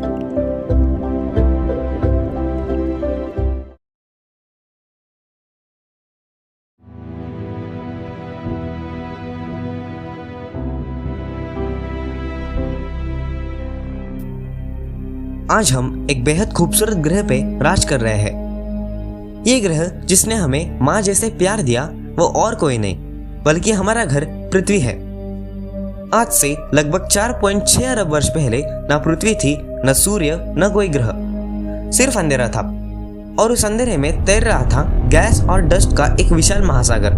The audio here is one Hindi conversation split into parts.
आज हम एक बेहद खूबसूरत ग्रह पे राज कर रहे हैं। ये ग्रह जिसने हमें माँ जैसे प्यार दिया वो और कोई नहीं बल्कि हमारा घर पृथ्वी है। आज से लगभग 4.6 अरब वर्ष पहले न पृथ्वी थी, न सूर्य, न कोई ग्रह, सिर्फ अंधेरा था। और उस अंधेरे में तैर रहा था गैस और डस्ट का एक विशाल महासागर,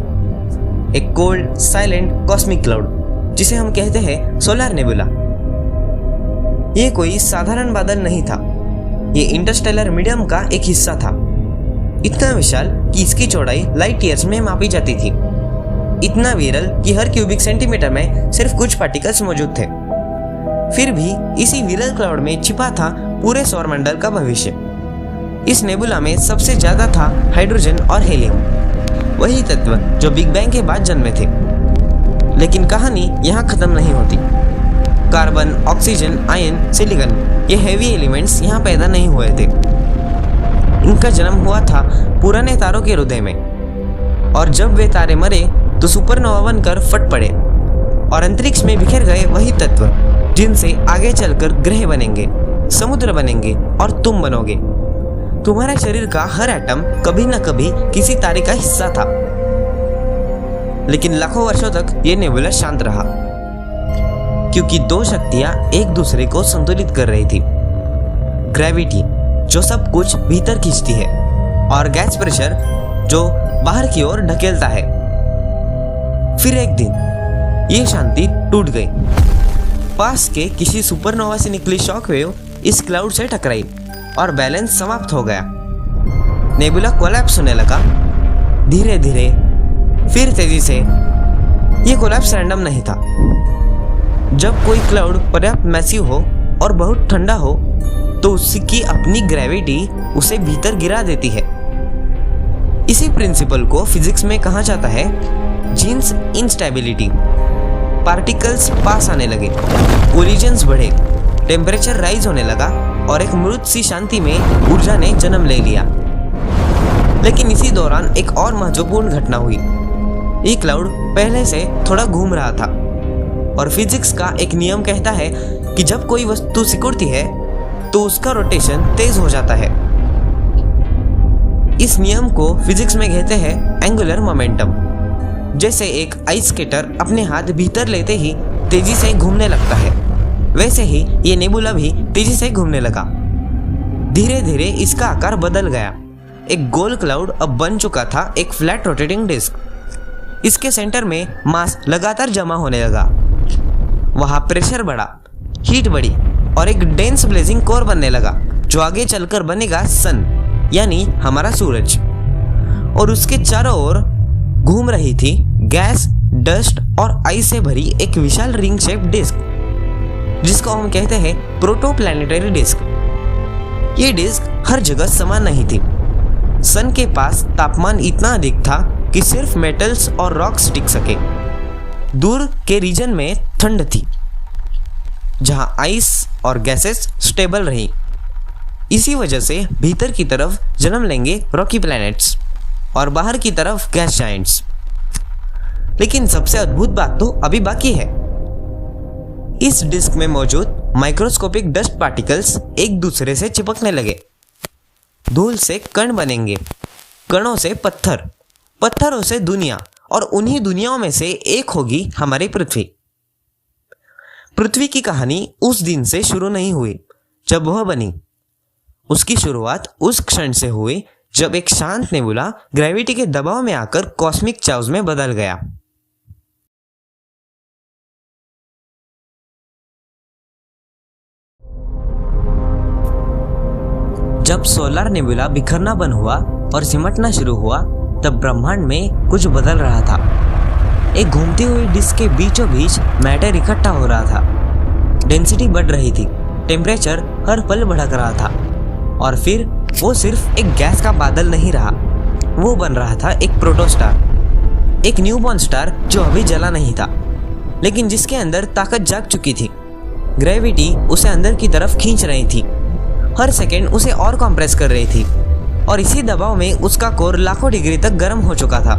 एक कोल्ड साइलेंट कॉस्मिक क्लाउड जिसे हम कहते हैं सोलर नेबुला। ये कोई साधारण बादल नहीं था, ये इंटरस्टेलर मीडियम का एक हिस्सा था। इतना विशाल कि इसकी चौड़ाई लाइट ईयर्स में मापी जाती थी, इतना विरल कि हर क्यूबिक सेंटीमीटर में सिर्फ कुछ पार्टिकल्स मौजूद थे। फिर भी इसी विरल क्लाउड में छिपा था पूरे सौरमंडल का भविष्य। इस नेबुला में सबसे ज्यादा था हाइड्रोजन और हेलियम, वही तत्व जो बिग बैंग के बाद जन्मे थे। लेकिन कहानी यहाँ खत्म नहीं होती। कार्बन, ऑक्सीजन, आयन, सिलिकॉन, ये हेवी एलिमेंट्स यहाँ पैदा नहीं हुए थे। इनका जन्म हुआ था पुराने तारों के हृदय में, और जब वे तारे मरे तो सुपरनोवा बनकर फट पड़े और अंतरिक्ष में बिखर गए वही तत्व जिनसे आगे चलकर ग्रह बनेंगे, समुद्र बनेंगे और तुम बनोगे। तुम्हारे शरीर का हर एटम कभी न कभी किसी तारे का हिस्सा था। लेकिन लाखों वर्षों तक ये नेबुला शांत रहा, क्योंकि दो शक्तियां एक दूसरे को संतुलित कर रही थी। ग्रेविटी जो सब कुछ भीतर खींचती है, और गैस प्रेशर जो बाहर की ओर ढकेलता है। फिर एक दिन ये शांति टूट गई। पास के किसी सुपरनोवा से निकली शॉकवेव इस क्लाउड से टकराई और बैलेंस समाप्त हो गया। नेबुला कोलैप्स होने लगा, धीरे धीरे, फिर तेजी से। ये कोलैप्स रैंडम नहीं था। जब कोई क्लाउड पर्याप्त मैसिव हो और बहुत ठंडा हो तो उसकी अपनी ग्रेविटी उसे भीतर गिरा देती है। इसी प्रिंसिपल को फिजिक्स में कहा जाता है जीन्स इंस्टेबिलिटी। पार्टिकल्स पास आने लगे, कोलिजन्स बढ़े, टेम्परेचर राइज होने लगा और एक मृत सी शांति में ऊर्जा ने जन्म ले लिया। लेकिन इसी दौरान एक और महत्वपूर्ण घटना हुई। ये क्लाउड पहले से थोड़ा घूम रहा था, और फिजिक्स का एक नियम कहता है कि जब कोई वस्तु सिकुड़ती है तो उसका रोटेशन तेज हो जाता है। इस नियम को फिजिक्स में कहते हैं एंगुलर मोमेंटम। जैसे एक आइस स्केटर अपने हाथ भीतर लेते ही तेजी से घूमने लगता है, वैसे ही ये नेबुला भी तेजी से घूमने लगा। धीरे धीरे इसका आकार बदल गया। एक गोल क्लाउड अब बन चुका था एक फ्लैट रोटेटिंग डिस्क। इसके सेंटर में मास लगातार जमा होने लगा। वहां प्रेशर बढ़ा, हीट बढ़ी और एक डेंस ब्लेजिंग कोर बनने लगा जो आगे चलकर बनेगा सन, यानी हमारा सूरज। और उसके चारों ओर घूम रही थी गैस, डस्ट और आइस से भरी एक विशाल रिंग शेप डिस्क, जिसको हम कहते हैं प्रोटोप्लैनेटरी डिस्क। ये डिस्क हर जगह समान नहीं थी। सन के पास तापमान इतना अधिक था कि सिर्फ मेटल्स और रॉक्स टिक सके। दूर के रीजन में ठंड थी, जहां आइस और गैसेस स्टेबल रही। इसी वजह से भीतर की तरफ जन्म लेंगे रॉकी प्लैनेट्स और बाहर की तरफ गैस जायंट्स। लेकिन सबसे अद्भुत बात तो अभी बाकी है। इस डिस्क में मौजूद माइक्रोस्कोपिक डस्ट पार्टिकल्स एक दूसरे से चिपकने लगे। धूल से कण बनेंगे, कणों से पत्थर, पत्थरों से दुनिया, और उन्हीं दुनियाओं में से एक होगी हमारी पृथ्वी। पृथ्वी की कहानी उस दिन से शुरू नहीं हुई जब वह बनी। उसकी शुरुआत उस क्षण से हुई जब एक शांत नेबुला ग्रेविटी के दबाव में आकर कॉस्मिक चाउस में बदल गया। जब सोलर नेबुला बिखरना बंद हुआ और सिमटना शुरू हुआ, तब ब्रह्मांड में कुछ बदल रहा था। एक घूमती हुई डिस्क के बीचों बीच मैटर इकट्ठा हो रहा था। डेंसिटी बढ़ रही थी, टेम्परेचर हर पल भड़क रहा था, और फिर वो सिर्फ एक गैस का बादल नहीं रहा, वो बन रहा था एक प्रोटोस्टार, एक न्यूबॉर्न स्टार जो अभी जला नहीं था, लेकिन जिसके अंदर ताकत जाग चुकी थी। ग्रेविटी उसे अंदर की तरफ खींच रही थी, हर सेकेंड उसे और कंप्रेस कर रही थी और इसी दबाव में उसका कोर लाखों डिग्री तक गर्म हो चुका था।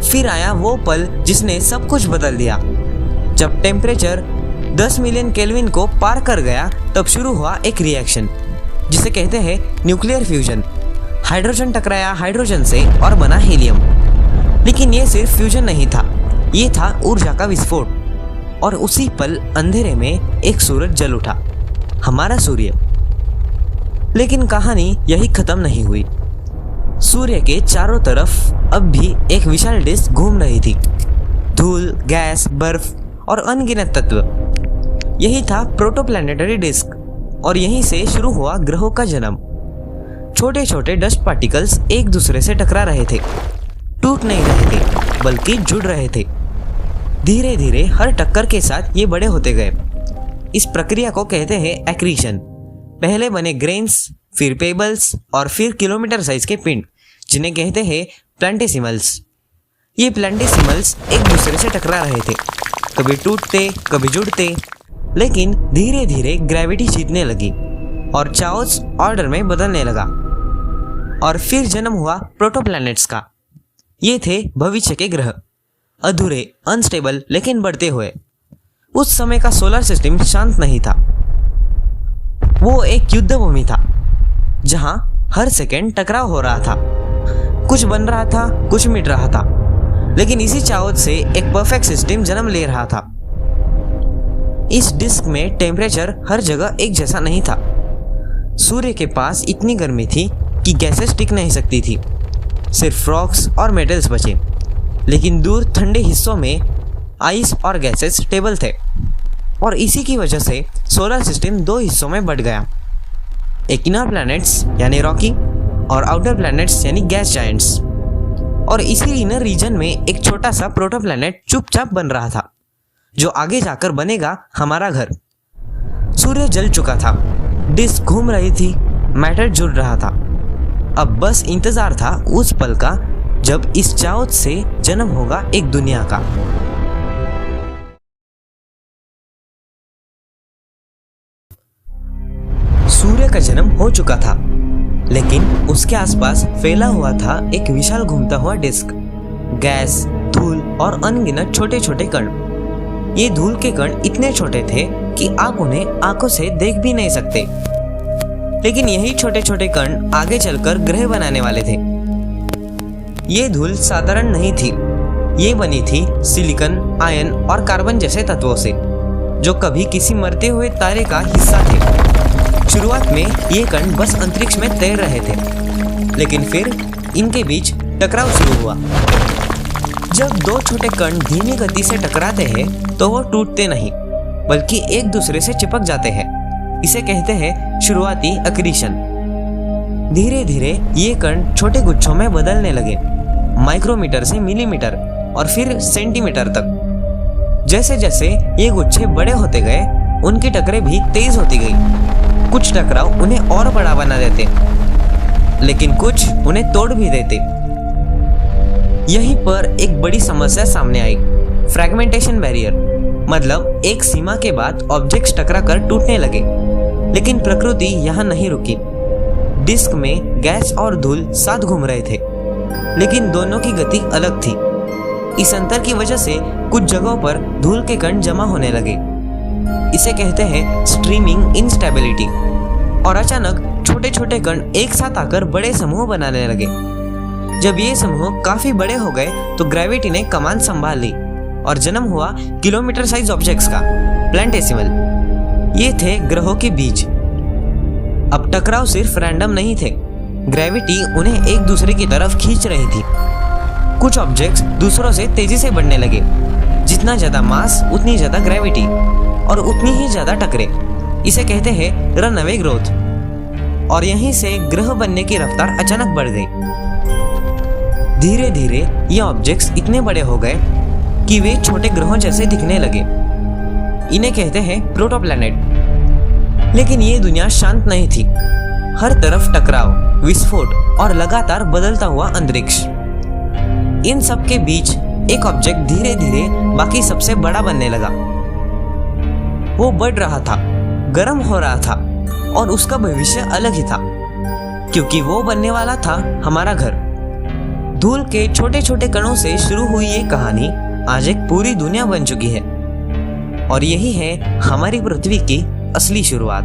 फिर आया वो पल जिसने सब कुछ बदल दिया। जब टेम्परेचर 10 मिलियन केल्विन को पार कर गया तब शुरू हुआ एक रिएक्शन जिसे कहते हैं न्यूक्लियर फ्यूजन। हाइड्रोजन टकराया हाइड्रोजन से और बना हीलियम। लेकिन ये सिर्फ फ्यूजन नहीं था, ये था ऊर्जा का विस्फोट। और उसी पल अंधेरे में एक सूरज जल उठा, हमारा सूर्य। लेकिन कहानी यही खत्म नहीं हुई। सूर्य के चारों तरफ अब भी एक विशाल डिस्क घूम रही थी, धूल, गैस, बर्फ और अनगिनत तत्व। यही था प्रोटोप्लैनेटरी डिस्क और यहीं से शुरू हुआ ग्रहों का जन्म। छोटे छोटे डस्ट पार्टिकल्स एक दूसरे से टकरा रहे थे, टूट नहीं रहे थे बल्कि जुड़ रहे थे। धीरे धीरे हर टक्कर के साथ ये बड़े होते गए। इस प्रक्रिया को कहते हैं एक्रीशन। पहले बने ग्रेन्स, फिर पेबल्स और फिर किलोमीटर साइज के पिंड जिन्हें कहते हैं प्लैंटेसिमल्स। ये प्लैंटेसिमल्स एक दूसरे से टकरा रहे थे, कभी टूटते कभी जुड़ते। लेकिन धीरे धीरे ग्रेविटी जीतने लगी और चाओस ऑर्डर में बदलने लगा। और फिर जन्म हुआ प्रोटोप्लैनेट्स का। ये थे भविष्य के ग्रह, अधूरे, अनस्टेबल लेकिन बढ़ते हुए। उस समय का सोलर सिस्टम शांत नहीं था, वो एक युद्ध भूमि था जहां हर सेकेंड टकराव हो रहा था। कुछ बन रहा था, कुछ मिट रहा था, लेकिन इसी चाहत से एक परफेक्ट सिस्टम जन्म ले रहा था। इस डिस्क में टेम्परेचर हर जगह एक जैसा नहीं था। सूर्य के पास इतनी गर्मी थी कि गैसेस टिक नहीं सकती थी, सिर्फ रॉक्स और मेटल्स बचे। लेकिन दूर ठंडे हिस्सों में आइस और गैसेस स्टेबल थे और इसी की वजह से सोलर सिस्टम दो हिस्सों में बंट गया, एक इनर प्लैनेट्स यानी रॉकी और आउटर प्लैनेट्स यानी गैस जायंट्स। और इसी इनर रीजन में एक छोटा सा प्रोटोप्लैनेट चुपचाप बन रहा था जो आगे जाकर बनेगा हमारा घर। सूर्य जल चुका था, डिस्क घूम रही थी, मैटर जुड़ रहा था। अब बस इंतजार था उस पल का जब इस चाहत से जन्म होगा एक दुनिया का। सूर्य का जन्म हो चुका था, लेकिन उसके आसपास फैला हुआ था एक विशाल घूमता हुआ डिस्क, गैस, धूल और अनगिनत छोटे छोटे कण। ये धूल के कण इतने छोटे थे कि आप उन्हें आंखों से देख भी नहीं सकते। लेकिन यही छोटे छोटे कण आगे चलकर ग्रह बनाने वाले थे। ये धूल साधारण नहीं थी, ये बनी थी सिलिकॉन, आयन और कार्बन जैसे तत्वों से, जो कभी किसी मरते हुए तारे का हिस्सा थे। शुरुआत में ये कण बस अंतरिक्ष में तैर रहे थे, लेकिन फिर इनके बीच टकराव शुरू हुआ। जब दो छोटे कण धीमी गति से टकराते हैं तो वो टूटते नहीं, बल्कि एक दूसरे से चिपक जाते हैं। इसे कहते हैं शुरुआती अक्रीशन। धीरे धीरे ये कण छोटे गुच्छों में बदलने लगे, माइक्रोमीटर से मिलीमीटर और फिर सेंटीमीटर तक। जैसे जैसे ये गुच्छे बड़े होते गए, उनकी टकरें भी तेज होती गई। कुछ टकराव उन्हें और बड़ा बना देते, लेकिन कुछ उन्हें तोड़ भी देते। यहीं पर एक बड़ी समस्या सामने आई, फ्रैगमेंटेशन बैरियर। मतलब एक सीमा के बाद ऑब्जेक्ट्स टकरा कर टूटने लगे। लेकिन प्रकृति यहाँ नहीं रुकी। डिस्क में गैस और धूल साथ घूम रहे थे, लेकिन दोनों की गति अलग थी। इस अंतर की वजह से कुछ जगहों पर धूल के कण जमा होने लगे। इसे कहते हैं स्ट्रीमिंग इंस्टेबिलिटी। और अचानक छोटे छोटे कण एक साथ आकर बड़े समूह बनाने लगे। जब ये समूह काफी बड़े हो गए तो ग्रेविटी ने कमान संभाल ली और जन्म हुआ किलोमीटर साइज ऑब्जेक्ट्स का, प्लैंटेसिमल। ये थे ग्रहों के बीज। अब टकराव सिर्फ रैंडम नहीं थे, ग्रेविटी उन्हें एक दूसरे की तरफ खींच रही थी। कुछ ऑब्जेक्ट्स दूसरों से तेजी से बढ़ने लगे। जितना ज्यादा मास उतनी ज्यादा ग्रेविटी और उतनी ही ज्यादा टकरे। इसे कहते हैं रनअवे ग्रोथ। और यहीं से ग्रह बनने की रफ्तार अचानक बढ़ गई। धीरे धीरे ये ऑब्जेक्ट्स इतने बड़े हो गए कि वे छोटे ग्रहों जैसे दिखने लगे। इन्हें कहते हैं प्रोटोप्लैनेट। लेकिन ये दुनिया शांत नहीं थी। हर तरफ टकराव, विस्फोट और लगातार बदलता हुआ अंतरिक्ष। इन सब के बीच एक ऑब्जेक्ट धीरे धीरे बाकी सबसे बड़ा बनने लगा। वो बढ़ रहा था, गर्म हो रहा था और उसका भविष्य अलग ही था, क्योंकि वो बनने वाला था हमारा घर। धूल के छोटे छोटे कणों से शुरू हुई ये कहानी आज एक पूरी दुनिया बन चुकी है और यही है हमारी पृथ्वी की असली शुरुआत।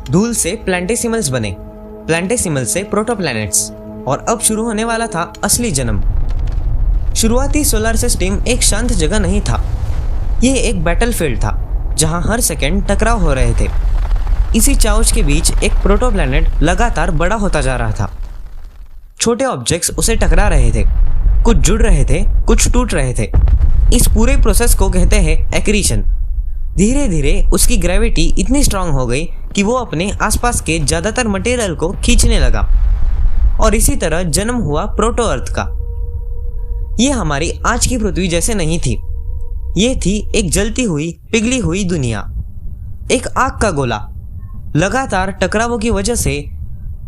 धूल से प्लैंटेसिमल्स बने, प्लैंटेसिमल से प्रोटोप्लैनेट्स और अब शुरू होने वाला था असली जन्म। शुरुआती सोलर सिस्टम एक शांत जगह नहीं था, ये एक बैटलफील्ड था जहां हर सेकंड टकराव हो रहे थे। इसी चाउच के बीच एक प्रोटोप्लैनेट लगातार बड़ा होता जा रहा था। छोटे ऑब्जेक्ट्स उसे टकरा रहे थे, कुछ जुड़ रहे थे, कुछ टूट रहे थे। इस पूरे प्रोसेस को कहते हैं एक्रीशन। धीरे धीरे उसकी ग्रेविटी इतनी स्ट्रांग हो गई कि वो अपने आसपास के ज्यादातर मटेरियल को खींचने लगा और इसी तरह जन्म हुआ प्रोटो अर्थ का। ये हमारी आज की पृथ्वी जैसे नहीं थी, ये थी एक जलती हुई पिघली हुई दुनिया, एक आग का गोला। लगातार टकरावों की वजह से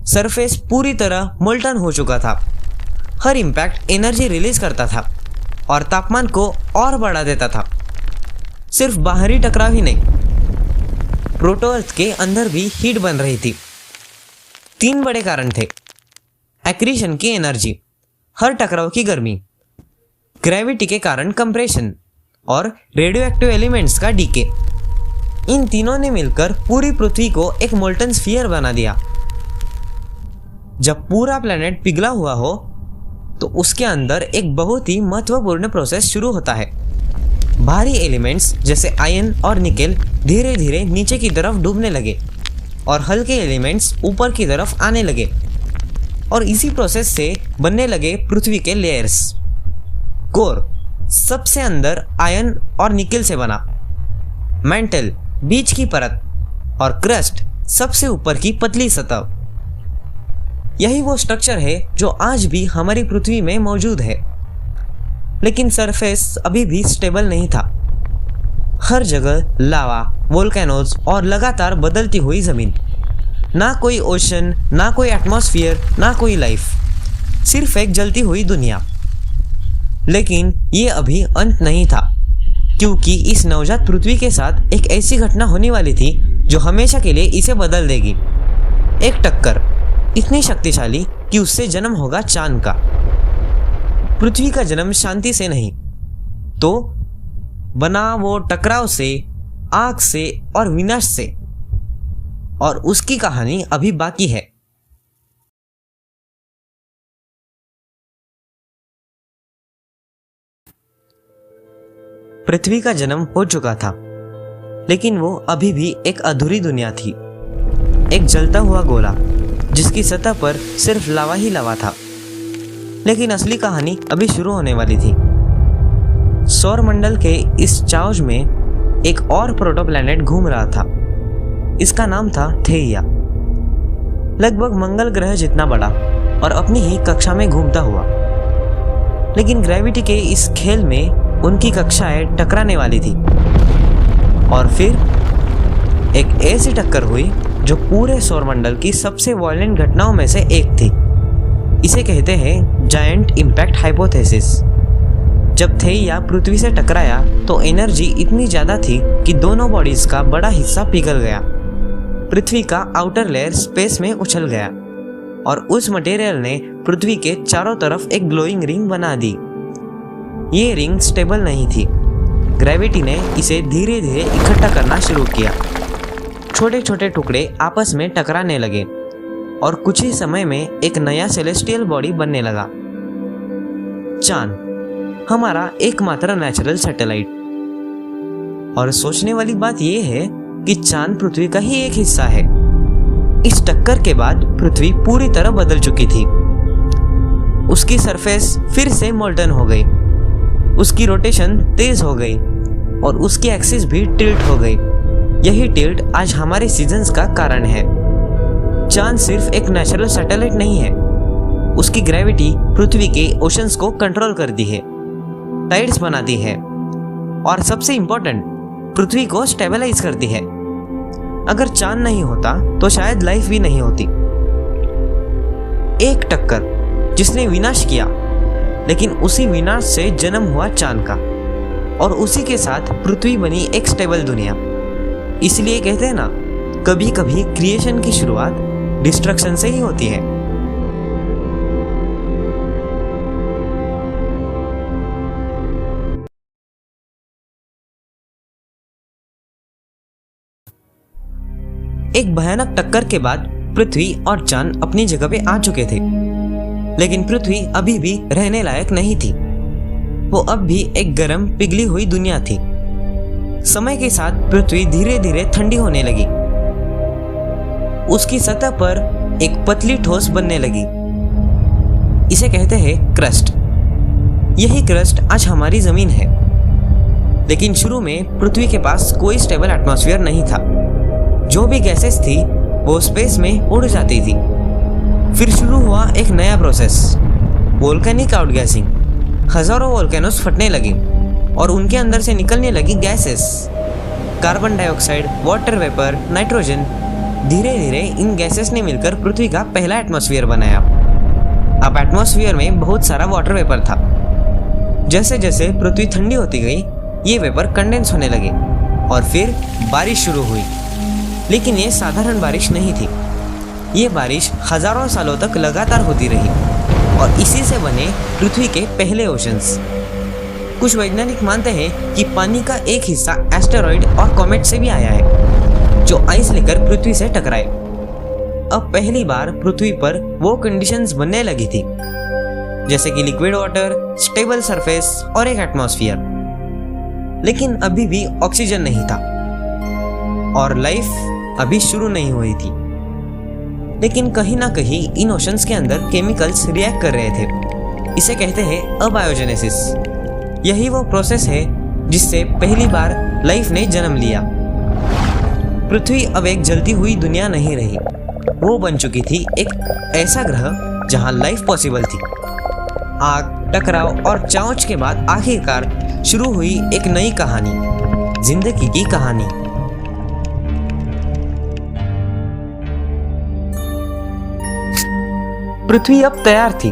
सरफेस पूरी तरह मोल्टन हो चुका था। हर इम्पैक्ट एनर्जी रिलीज करता था और तापमान को और बढ़ा देता था। सिर्फ बाहरी टकराव ही नहीं, प्रोटो अर्थ के अंदर भी हीट बन रही थी। 3 बड़े कारण थे: एक्रीशन की एनर्जी, हर टकराव की गर्मी, ग्रेविटी के कारण कंप्रेशन और रेडियो एक्टिव एलिमेंट्स का डीके। इन तीनों ने मिलकर पूरी पृथ्वी को एक मोल्टन स्फीयर बना दिया। जब पूरा प्लेनेट पिघला हुआ हो तो उसके अंदर एक बहुत ही महत्वपूर्ण प्रोसेस शुरू होता है। भारी एलिमेंट्स जैसे आयरन और निकेल धीरे धीरे नीचे की तरफ डूबने लगे और हल्के एलिमेंट्स ऊपर की तरफ आने लगे और इसी प्रोसेस से बनने लगे पृथ्वी के लेयर्स। कोर सबसे अंदर आयरन और निकेल से बना, मेंटल बीच की परत और क्रस्ट सबसे ऊपर की पतली सतह। यही वो स्ट्रक्चर है जो आज भी हमारी पृथ्वी में मौजूद है, लेकिन सरफेस अभी भी स्टेबल नहीं था। हर जगह लावा, वोल्केनोज और लगातार बदलती हुई जमीन। ना कोई ओशन, ना कोई एटमॉस्फेयर, ना कोई लाइफ, सिर्फ एक जलती हुई दुनिया। लेकिन ये अभी अंत नहीं था, क्योंकि इस नवजात पृथ्वी के साथ एक ऐसी घटना होने वाली थी जो हमेशा के लिए इसे बदल देगी। एक टक्कर इतनी शक्तिशाली कि उससे जन्म होगा चांद का। पृथ्वी का जन्म शांति से नहीं तो बना वो टकराव से, आग से और विनाश से, और उसकी कहानी अभी बाकी है। पृथ्वी का जन्म हो चुका था, लेकिन वो अभी भी एक अधूरी दुनिया थी, एक जलता हुआ गोला जिसकी सतह पर सिर्फ लावा ही लावा था। लेकिन असली कहानी अभी शुरू होने वाली थी। सौर मंडल के इस चाउज में एक और प्रोटोप्लैनेट घूम रहा था। इसका नाम था थेइया। लगभग मंगल ग्रह जितना बड़ा और अपनी ही कक्षा में घूमता हुआ। लेकिन ग्रेविटी के इस खेल में उनकी कक्षाएं टकराने वाली थी और फिर एक ऐसी टक्कर हुई जो पूरे सौरमंडल की सबसे वायलेंट घटनाओं में से एक थी। इसे कहते हैं जायंट इम्पैक्ट हाइपोथेसिस। जब थेइया पृथ्वी से टकराया तो एनर्जी इतनी ज्यादा थी कि दोनों बॉडीज का बड़ा हिस्सा पिघल गया। पृथ्वी का आउटर लेयर स्पेस में उछल गया और उस मटेरियल ने पृथ्वी के चारों तरफ एक ग्लोइंग रिंग बना दी। ये रिंग स्टेबल नहीं थी। ग्रेविटी ने इसे धीरे धीरे इकट्ठा करना शुरू किया। छोटे छोटे टुकड़े आपस में टकराने लगे और कुछ ही समय में एक नया सेलेस्टियल बॉडी बनने लगा, चांद, हमारा एकमात्र नेचुरल सैटेलाइट। और सोचने वाली बात यह है कि चांद पृथ्वी का ही एक हिस्सा है। इस टक्कर के बाद पृथ्वी पूरी तरह बदल चुकी थी। उसकी सरफेस फिर से मोल्टन हो गई, उसकी रोटेशन तेज हो गई और उसकी एक्सिस भी टिल्ट हो गई। यही टिल्ट आज हमारे सीजन्स का कारण है। चांद सिर्फ एक नेचुरल सैटेलाइट नहीं है, उसकी ग्रेविटी पृथ्वी के ओशंस को कंट्रोल करती है, टाइड्स बनाती है और सबसे इंपॉर्टेंट, पृथ्वी को स्टेबलाइज करती है। अगर चांद नहीं होता तो शायद लाइफ भी नहीं होती। एक टक्कर, जिसने विनाश किया, लेकिन उसी विनाश से जन्म हुआ चांद का, और उसी के साथ पृथ्वी बनी एक स्टेबल दुनिया। इसलिए कहते हैं ना, कभी कभी क्रिएशन की शुरुआत डिस्ट्रक्शन से ही होती है। एक भयानक टक्कर के बाद पृथ्वी और चांद अपनी जगह पे आ चुके थे, लेकिन पृथ्वी अभी भी रहने लायक नहीं थी। वो अब भी एक गर्म पिघली हुई दुनिया थी। समय के साथ पृथ्वी धीरे धीरे ठंडी होने लगी। उसकी सतह पर एक पतली ठोस बनने लगी। इसे कहते हैं क्रस्ट। यही क्रस्ट आज हमारी जमीन है। लेकिन शुरू में पृथ्वी के पास कोई स्टेबल एटमॉस्फेयर नहीं था। जो भी गैसेस थी वो स्पेस में उड़ जाती थी। फिर शुरू हुआ एक नया प्रोसेस, वोल्केनिक आउटगैसिंग। हजारों वोल्केनोस फटने लगे और उनके अंदर से निकलने लगी gases, carbon dioxide, water vapour, nitrogen. धीरे धीरे इन गैसेस ने मिलकर पृथ्वी का पहला एटमॉस्फेयर बनाया। अब एटमॉस्फेयर में बहुत सारा वाटर वेपर था। जैसे जैसे पृथ्वी ठंडी होती गई, ये वेपर कंडेंस होने लगे और फिर बारिश शुरू हुई। लेकिन ये साधारण बारिश नहीं थी। ये बारिश हजारों सालों तक लगातार होती रही और इसी से बने पृथ्वी के पहले ओशंस। कुछ वैज्ञानिक मानते हैं कि पानी का एक हिस्सा एस्टेरॉइड और कॉमेट से भी आया है, जो आइस लेकर पृथ्वी से टकराए। अब पहली बार पृथ्वी पर वो कंडीशंस बनने लगी थी, जैसे कि लिक्विड वाटर, स्टेबल सरफेस और एक एटमॉस्फेयर। लेकिन अभी भी ऑक्सीजन नहीं था और लाइफ अभी शुरू नहीं हुई थी। लेकिन कहीं ना कहीं इन ओशंस के अंदर केमिकल्स रिएक्ट कर रहे थे। इसे कहते हैं अबायोजेनेसिस। यही वो प्रोसेस है जिससे पहली बार लाइफ ने जन्म लिया। पृथ्वी अब एक जलती हुई दुनिया नहीं रही। वो बन चुकी थी एक ऐसा ग्रह जहां लाइफ पॉसिबल थी। आग, टकराव और चांच के बाद आखिरकार शुरू हुई एक नई कहानी, जिंदगी की कहानी। पृथ्वी अब तैयार थी।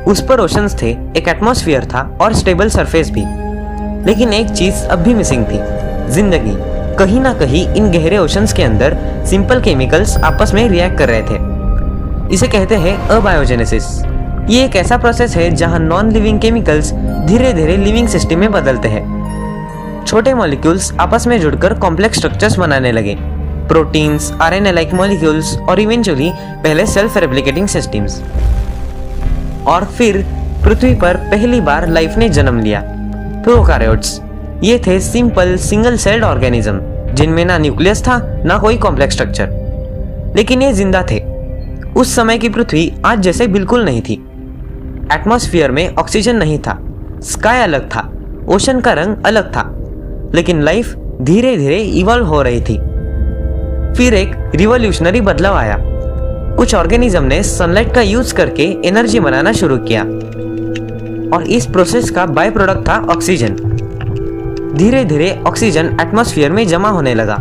उस पर ओशंस थे, एक एटमॉस्फेयर था और स्टेबल सरफेस भी। लेकिन एक चीज अब भी मिसिंग थी, जिंदगी। कहीं ना कहीं इन गहरे ओशंस के अंदर सिंपल केमिकल्स आपस में रिएक्ट कर रहे थे। इसे कहते हैं अबायोजेनेसिस। ये एक ऐसा प्रोसेस है जहां नॉन लिविंग केमिकल्स धीरे धीरे लिविंग सिस्टम में बदलते हैं। छोटे मॉलिक्यूल्स आपस में जुड़कर कॉम्प्लेक्स स्ट्रक्चर्स बनाने लगे, प्रोटीन्स, आरएनए लाइक मॉलिक्यूल्स और इवेंचुअली पहले सेल्फ रेप्लिकेटिंग सिस्टम्स। और फिर पृथ्वी पर पहली बार लाइफ ने जन्म लिया, प्रोकार्योट्स। ये थे सिंपल सिंगल सेल्ड ऑर्गेनिज्म, जिनमें ना न्यूक्लियस था ना कोई कॉम्प्लेक्स स्ट्रक्चर। लेकिन ये जिंदा थे। उस समय की पृथ्वी आज जैसे बिल्कुल नहीं थी। एटमॉस्फेयर में ऑक्सीजन नहीं था, स्काई अलग था, ओशन का रंग अलग था। लेकिन लाइफ धीरे धीरे इवॉल्व हो रही थी। फिर एक रिवॉल्यूशनरी बदलाव आया। कुछ ऑर्गेनिज्म ने सनलाइट का यूज करके एनर्जी बनाना शुरू किया और इस प्रोसेस का बाय प्रोडक्ट था ऑक्सीजन। धीरे धीरे ऑक्सीजन एटमॉस्फेयर में जमा होने लगा।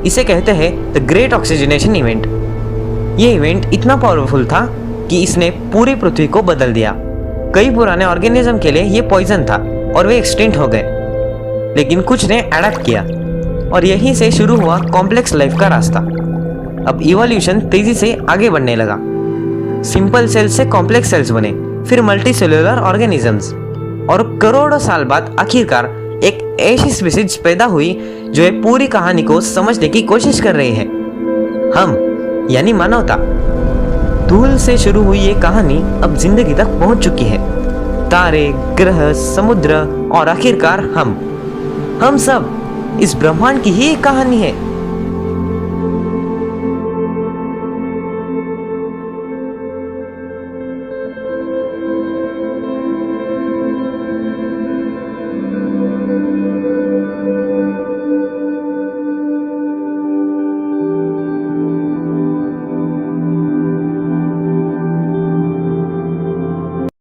इसे कहते हैं द ग्रेट ऑक्सीजनेशन इवेंट। ये इवेंट इतना पावरफुल था कि इसने पूरी पृथ्वी को बदल दिया। कई पुराने ऑर्गेनिज्म के लिए ये पॉइजन था और वे एक्सटिंक्ट हो गए। लेकिन कुछ ने अडैप्ट किया और यहीं से शुरू हुआ कॉम्प्लेक्स लाइफ का रास्ता। अब इवोल्यूशन तेजी से आगे बढ़ने लगा। सिंपल सेल्स से कॉम्प्लेक्स सेल्स बने, फिर मल्टी सेलुलर ऑर्गेनिजम्स, और करोड़ों साल बाद आखिरकार एक ऐसी स्पीशीज पैदा हुई जो ये पूरी कहानी को समझने की कोशिश कर रही है। हम यानी मानवता। धूल से शुरू हुई ये कहानी अब जिंदगी तक पहुंच चुकी है। तारे, ग्रह, समुद्र और आखिरकार हम सब। इस ब्रह्मांड की ही एक कहानी है।